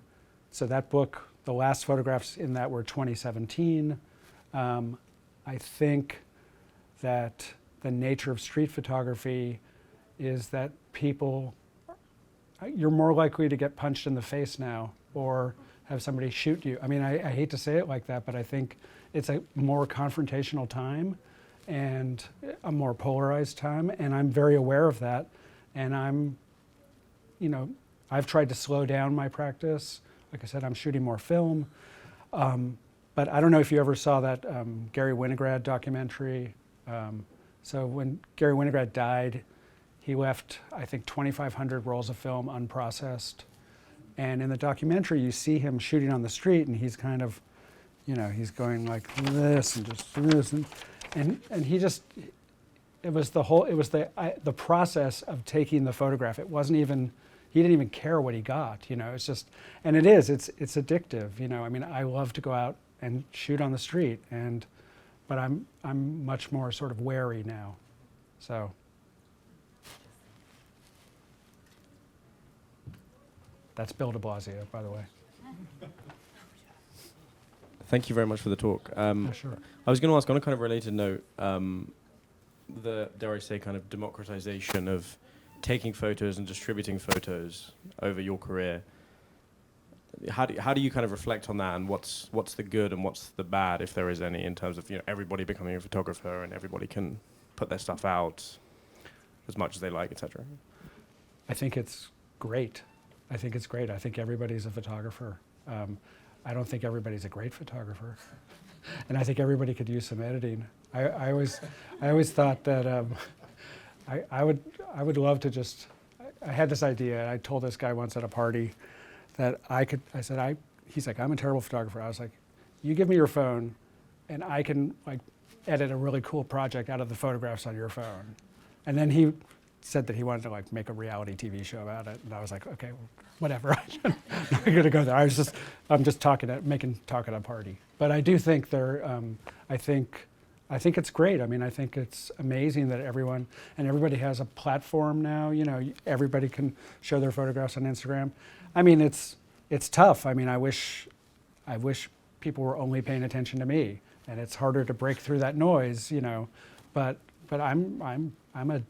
so that book, the last photographs in that were 2017. I think that the nature of street photography is that people, you're more likely to get punched in the face now or have somebody shoot you. I mean, I hate to say it like that, but I think it's a more confrontational time and a more polarized time, and I'm very aware of that. And I'm, you know, I've tried to slow down my practice. Like I said, I'm shooting more film. But I don't know if you ever saw that Gary Winograd documentary. So when Gary Winograd died, he left, I think, 2,500 rolls of film unprocessed. And in the documentary, you see him shooting on the street, and he's kind of, you know, he's going like this and just this, and he just, it was the process of taking the photograph. It wasn't even, he didn't even care what he got, you know. It's just, and it's addictive, you know. I mean, I love to go out and shoot on the street, but I'm much more sort of wary now, so. That's Bill de Blasio, by the way. Thank you very much for the talk. Sure. I was going to ask, on a kind of related note, the, dare I say, kind of democratization of taking photos and distributing photos over your career. How do you kind of reflect on that, and what's the good and what's the bad, if there is any, in terms of, you know, everybody becoming a photographer and everybody can put their stuff out as much as they like, etc.? I think it's great. I think it's great. I think everybody's a photographer. I don't think everybody's a great photographer, and I think everybody could use some editing. I always thought that I would love to just. I had this idea. I told this guy once at a party that he's like, I'm a terrible photographer. I was like, you give me your phone, and I can like edit a really cool project out of the photographs on your phone. And then he said that he wanted to like make a reality TV show about it, and I was like, okay, well, whatever. I'm not going to go there. I'm just making talk at a party. But I do think I think it's great. I mean, I think it's amazing that everybody has a platform now. You know, everybody can show their photographs on Instagram. I mean, it's tough. I mean, I wish people were only paying attention to me, and it's harder to break through that noise, you know. But I'm a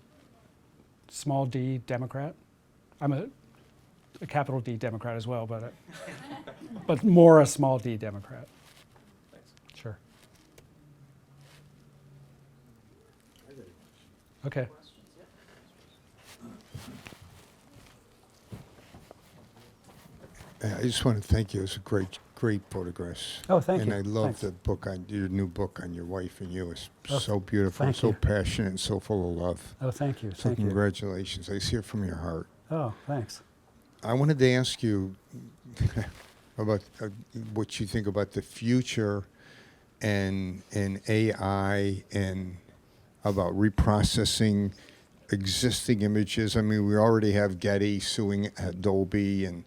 small d Democrat. I'm a capital D Democrat as well, but more a small d Democrat. Thanks. Sure. Okay. I just want to thank you. It was a great photographs. Oh, thank you. And I love Thanks. the book your new book on your wife and you. It's Oh, so beautiful, thank so you. passionate, and so full of love. Oh, thank you. So Thank you. congratulations. I see it from your heart. Oh, thanks. I wanted to ask you about what you think about the future and AI and about reprocessing existing images. I mean, we already have Getty suing Adobe, and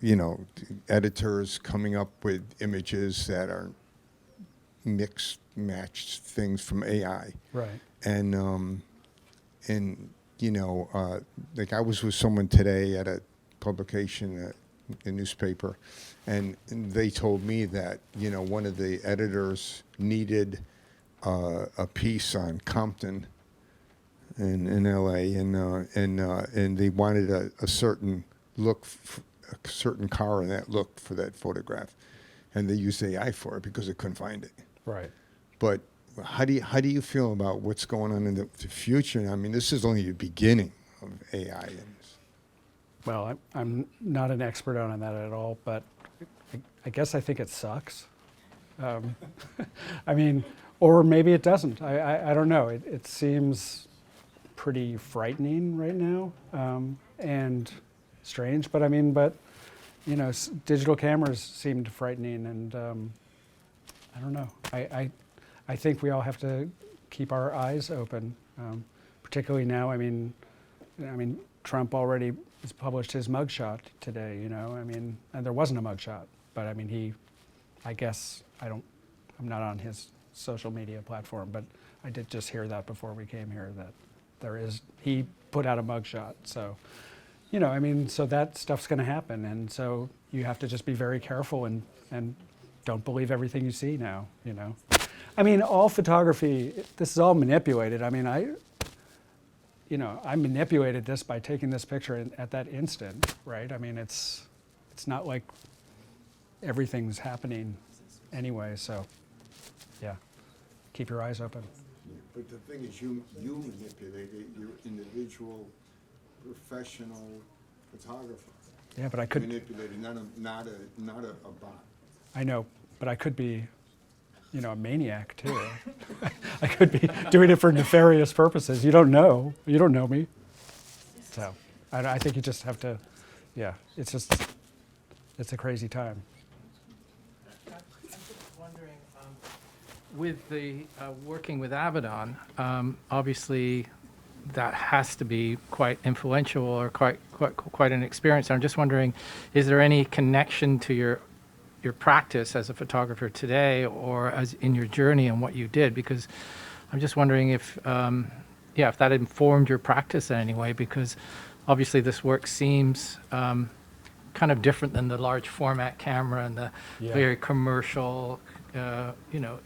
you know, editors coming up with images that are mixed, matched things from AI. Right. And you know, like I was with someone today at a publication, a newspaper, and they told me that, you know, one of the editors needed a piece on Compton in LA, and they wanted a certain look, a certain car in that look for that photograph, and they used AI for it because they couldn't find it. Right. But how do you feel about what's going on in the future? I mean, this is only the beginning of AI. Well, I'm not an expert on that at all, but I guess I think it sucks. I mean, or maybe it doesn't. I don't know. It seems pretty frightening right now, and strange. But I mean, you know, digital cameras seemed frightening, and I don't know. I think we all have to keep our eyes open, particularly now. I mean, Trump already has published his mugshot today. You know, I mean, and there wasn't a mugshot, but I mean, he I guess I'm not on his social media platform, but I did just hear that before we came here that he put out a mugshot. So, I mean, so that stuff's going to happen, and so you have to just be very careful and don't believe everything you see now. I mean, all photography, this is all manipulated. I mean, I manipulated this by taking this picture at that instant, right? I mean, it's not like everything's happening anyway, so yeah, keep your eyes open. But the thing is, you manipulated your individual professional photographer. Yeah, but I could. Manipulated, not a bot. I know, but I could be, a maniac too. I could be doing it for nefarious purposes. You don't know. You don't know me. So I think you just have to, yeah, it's a crazy time. I'm just wondering, with the working with Avedon, obviously that has to be quite influential or quite an experience. I'm just wondering, is there any connection to your practice as a photographer today, or as in your journey and what you did? Because I'm just wondering if that informed your practice in any way, because obviously this work seems kind of different than the large format camera and the very commercial,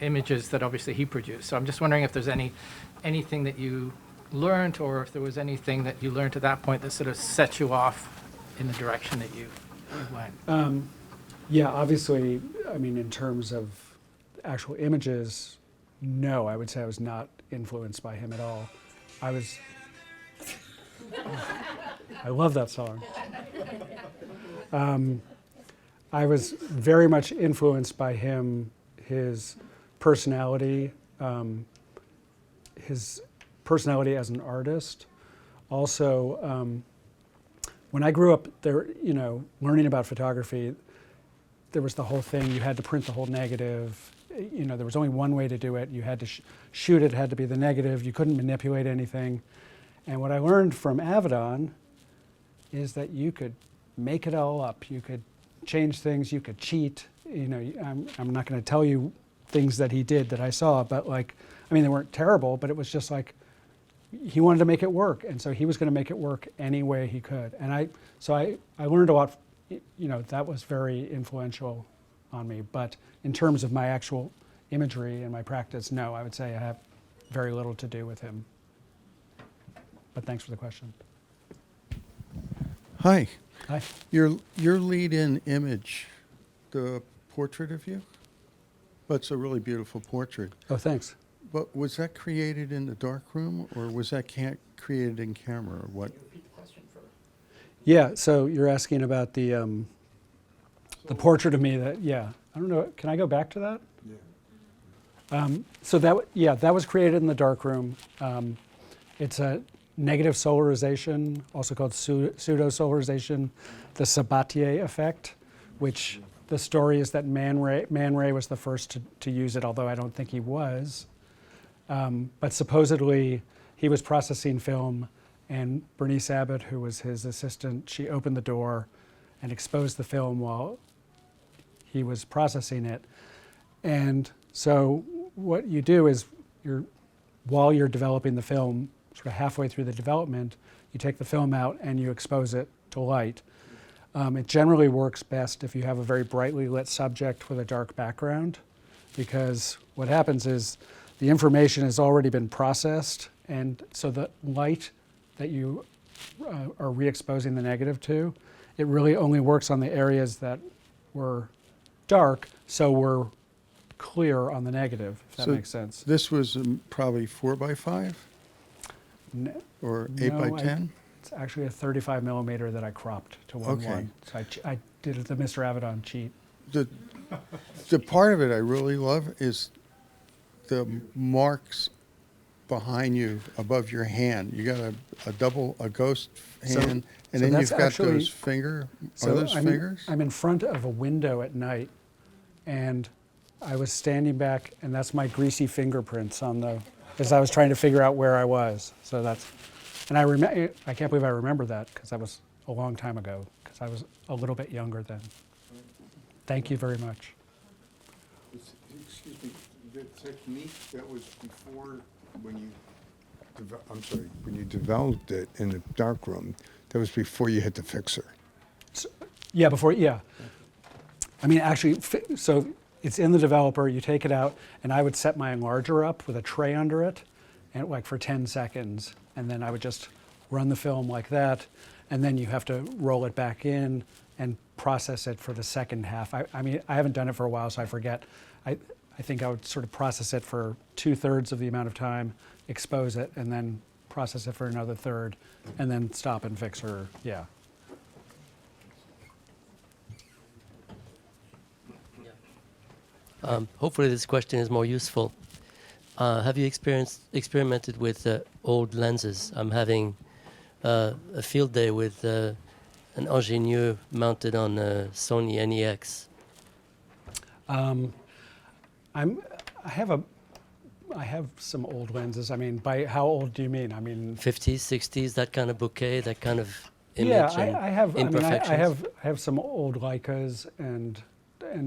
images that obviously he produced. So I'm just wondering if there's anything that you learned, or if there was anything that you learned at that point that sort of set you off in the direction that you went. Yeah, obviously, I mean, in terms of actual images, no, I would say I was not influenced by him at all. I love that song. I was very much influenced by him, his personality as an artist. Also, when I grew up there, learning about photography, there was the whole thing, you had to print the whole negative. There was only one way to do it. You had to shoot it, had to be the negative. You couldn't manipulate anything. And what I learned from Avedon is that you could make it all up. You could change things, you could cheat. I'm not going to tell you things that he did that I saw, but they weren't terrible, but it was just like, he wanted to make it work, and so he was going to make it work any way he could. And I learned a lot. That was very influential on me. But in terms of my actual imagery and my practice, no, I would say I have very little to do with him. But thanks for the question. Hi. Hi. Your lead-in image, the portrait of you, that's a really beautiful portrait. Oh, thanks. But was that created in the darkroom, or was that created in camera, or what? Yeah, so you're asking about the portrait of me that, I don't know, can I go back to that? Yeah. So that was created in the darkroom. It's a negative solarization, also called pseudo-solarization, the Sabatier effect, which the story is that Man Ray was the first to use it, although I don't think he was. But supposedly he was processing film, and Bernice Abbott, who was his assistant, she opened the door and exposed the film while he was processing it. And so what you do is, while you're developing the film, sort of halfway through the development, you take the film out and you expose it to light. It generally works best if you have a very brightly lit subject with a dark background, because what happens is the information has already been processed, and so the light that you are re-exposing the negative to, it really only works on the areas that were dark, so we're clear on the negative, if that makes sense. This was probably 4x5? Or 8x10? It's actually a 35 millimeter that I cropped to 1:1. Okay. So I did the Mr. Avedon cheat. The part of it I really love is the marks behind you above your hand. You got a ghost hand, and then you've got those fingers. Are those fingers? I'm in front of a window at night, and I was standing back, and that's my greasy fingerprints as I was trying to figure out where I was. So and I can't believe I remember that, because that was a long time ago, because I was a little bit younger then. Thank you very much. Excuse me, the technique that was before when you, when you developed it in the darkroom, that was before you hit the fixer. Yeah, yeah. I mean, actually, so it's in the developer, you take it out, and I would set my enlarger up with a tray under it, and like for 10 seconds, and then I would just run the film like that, and then you have to roll it back in and process it for the second half. I mean, I haven't done it for a while, so I forget. I think I would sort of process it for 2/3 of the amount of time, expose it, and then process it for another third, and then stop and fix her, yeah. Hopefully this question is more useful. Have you experimented with old lenses? I'm having a field day with an ingénieur mounted on a Sony NEX. I have some old lenses. I mean, by how old do you mean? I mean, 50s, 60s, that kind of bouquet, that kind of image. yeah, and I have. I mean, imperfections. I have some old Leicas and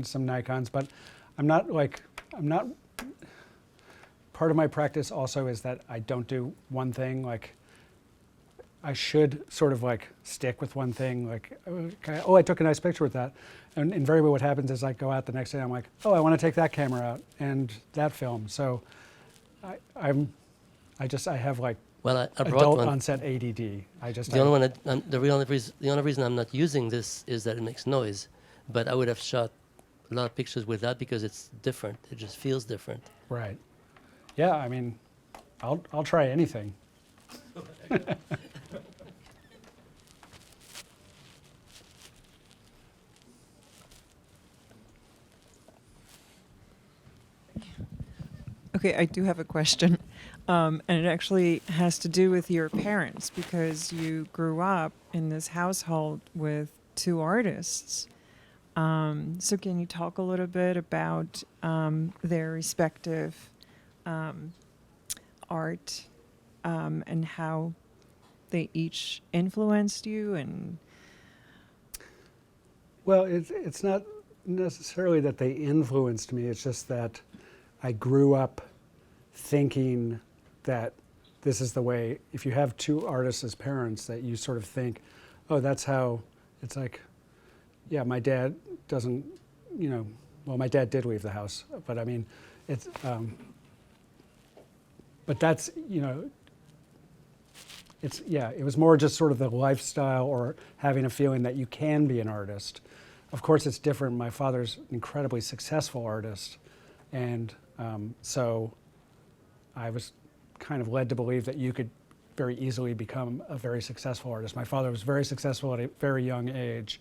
some Nikons, but I'm not. Part of my practice also is that I don't do one thing. Like, I should sort of like stick with one thing. Like, okay, oh, I took a nice picture with that. And invariably what happens is I go out the next day, I'm like, oh, I want to take that camera out and that film. So I have like Well, I brought adult one. onset ADD. The only reason I'm not using this is that it makes noise. But I would have shot a lot of pictures with that because it's different. It just feels different. Right. Yeah, I mean, I'll try anything. Okay, I do have a question. And it actually has to do with your parents because you grew up in this household with two artists. So can you talk a little bit about their respective art and how they each influenced you? And Well, it's not necessarily that they influenced me. It's just that I grew up thinking that this is the way, if you have two artists as parents, that you sort of think, oh, that's how, it's like, yeah, my dad doesn't, well, my dad did leave the house, but I mean, it's, but that's, it's, yeah, it was more just sort of the lifestyle or having a feeling that you can be an artist. Of course, it's different. My father's an incredibly successful artist, and so I was kind of led to believe that you could very easily become a very successful artist. My father was very successful at a very young age,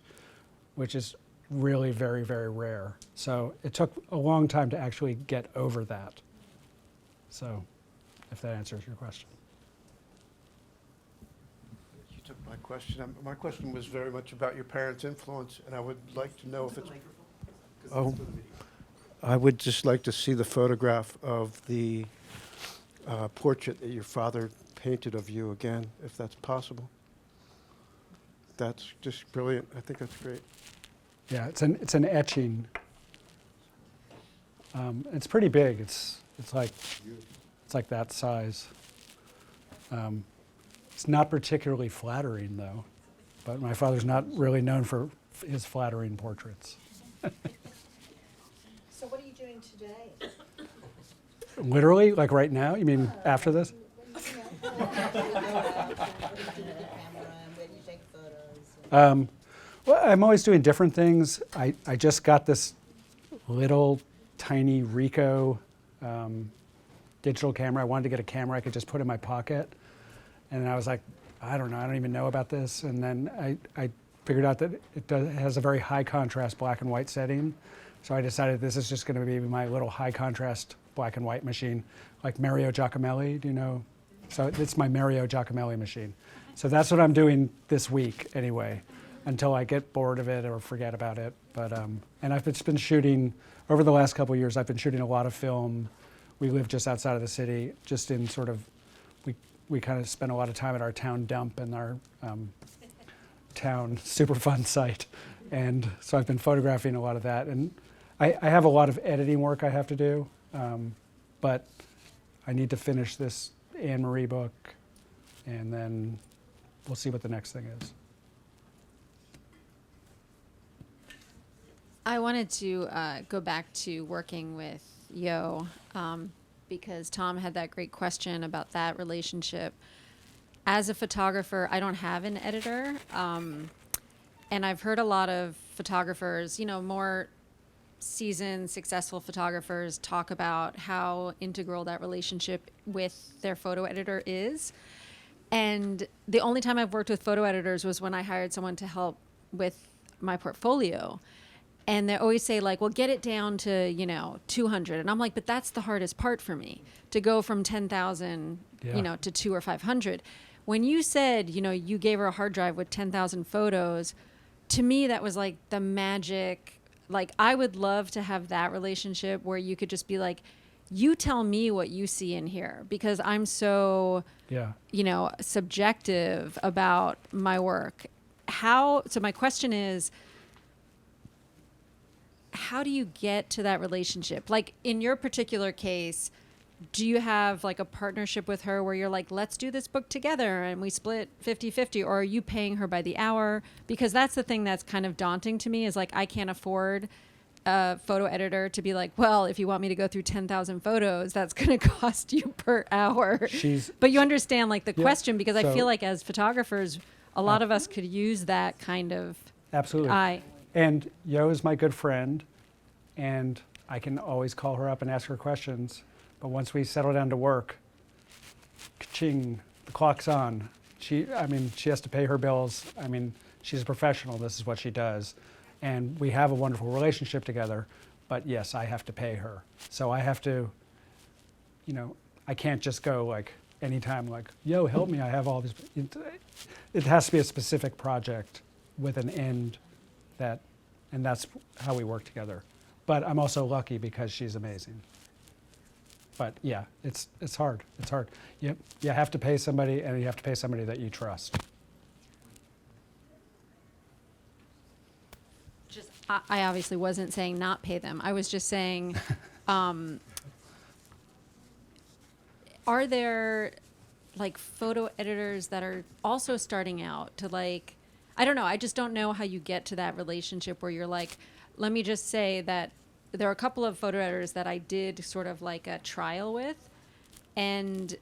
which is really very, very rare. So it took a long time to actually get over that. So if that answers your question. You took my question. My question was very much about your parents' influence, and I would like to know if it's... Oh, I would just like to see the photograph of the portrait that your father painted of you again, if that's possible. That's just brilliant. I think that's great. Yeah, it's an etching. It's pretty big. It's like that size. It's not particularly flattering though, but my father's not really known for his flattering portraits. So what are you doing today? Literally, like right now? You mean after this? Well, I'm always doing different things. I just got this little tiny Ricoh digital camera. I wanted to get a camera I could just put in my pocket. And I was like, I don't know, I don't even know about this. And then I figured out that it has a very high contrast black and white setting. So I decided this is just going to be my little high contrast black and white machine, like Mario Giacomelli, do you know? So it's my Mario Giacomelli machine. So that's what I'm doing this week anyway, until I get bored of it or forget about it. But and I've just been shooting, over the last couple of years, I've been shooting a lot of film. We live just outside of the city, just in sort of, we kind of spend a lot of time at our town dump and our town Superfund site. And so I've been photographing a lot of that. And I have a lot of editing work I have to do, but I need to finish this Anne Marie book, and then we'll see what the next thing is. I wanted to go back to working with Yo, because Tom had that great question about that relationship. As a photographer, I don't have an editor, and I've heard a lot of photographers, more seasoned, successful photographers talk about how integral that relationship with their photo editor is. And the only time I've worked with photo editors was when I hired someone to help with my portfolio. And they always say, like, well, get it down to, 200. And I'm like, but that's the hardest part for me, to go from 10,000, Yeah. to 200 or 500. When you said, you gave her a hard drive with 10,000 photos, to me, that was like the magic. Like, I would love to have that relationship where you could just be like, you tell me what you see in here, because I'm so, Yeah. subjective about my work. So my question is, how do you get to that relationship? Like, in your particular case, do you have like a partnership with her where you're like, let's do this book together and we split 50-50, or are you paying her by the hour? Because that's the thing that's kind of daunting to me, is like, I can't afford a photo editor to be like, well, if you want me to go through 10,000 photos, that's going to cost you per hour. But you understand like the question, because I feel like as photographers, a lot of us could use that kind of Absolutely. And Yo is my good friend, and I can always call her up and ask her questions. But once we settle down to work, ka-ching, the clock's on. She has to pay her bills. She's a professional. This is what she does. And we have a wonderful relationship together. But yes, I have to pay her. So I have to, I can't just go like anytime like, Yo, help me, I have all these. It has to be a specific project with an end, and that's how we work together. But I'm also lucky because she's amazing. But yeah, it's hard. It's hard. You have to pay somebody, and you have to pay somebody that you trust. I obviously wasn't saying not pay them. I was just saying, are there like photo editors that are also starting out to like, I don't know, I just don't know how you get to that relationship where you're like, let me just say that there are a couple of photo editors that I did sort of like a trial with, and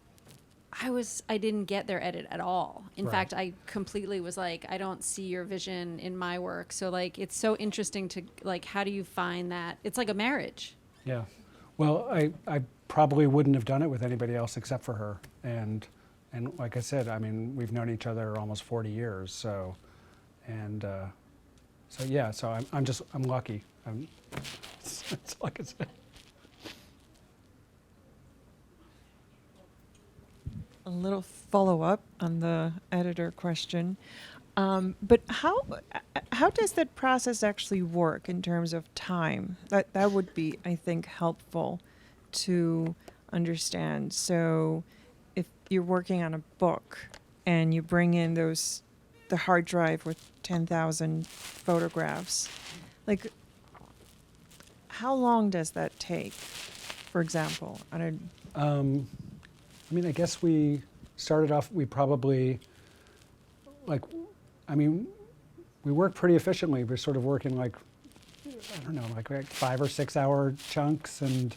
I didn't get their edit at all. In fact, I completely was like, I don't see your vision in my work. So like, it's so interesting to like, how do you find that? It's like a marriage. Yeah. Well, I probably wouldn't have done it with anybody else except for her. And like I said, we've known each other almost 40 years. So I'm lucky. That's all I can say. A little follow-up on the editor question. But how does that process actually work in terms of time? That would be, I think, helpful to understand. So if you're working on a book and you bring in the hard drive with 10,000 photographs, like, how long does that take, for example? I guess we started off, we probably, we work pretty efficiently. We're sort of working like 5 or 6 hour chunks. And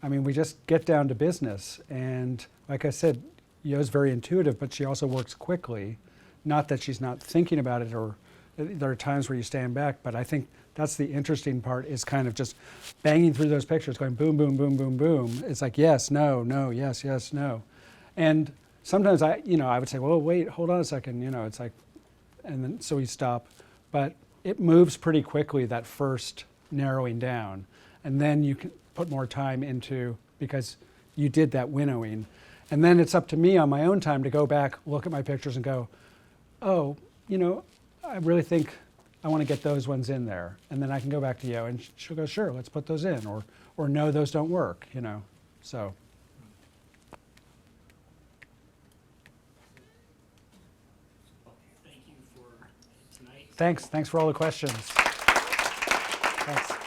we just get down to business. And like I said, Yo's very intuitive, but she also works quickly. Not that she's not thinking about it, or there are times where you stand back, but I think that's the interesting part, is kind of just banging through those pictures, going boom, boom, boom, boom, boom. It's like, yes, no, no, yes, yes, no. And sometimes I would say, well, wait, hold on a second, it's like, and then so we stop. But it moves pretty quickly, that first narrowing down. And then you can put more time into, because you did that winnowing. And then it's up to me on my own time to go back, look at my pictures and go, oh, I really think I want to get those ones in there. And then I can go back to Yo and she'll go, sure, let's put those in. Or no, those don't work, so. Thank you for tonight. Thanks for all the questions. Thanks.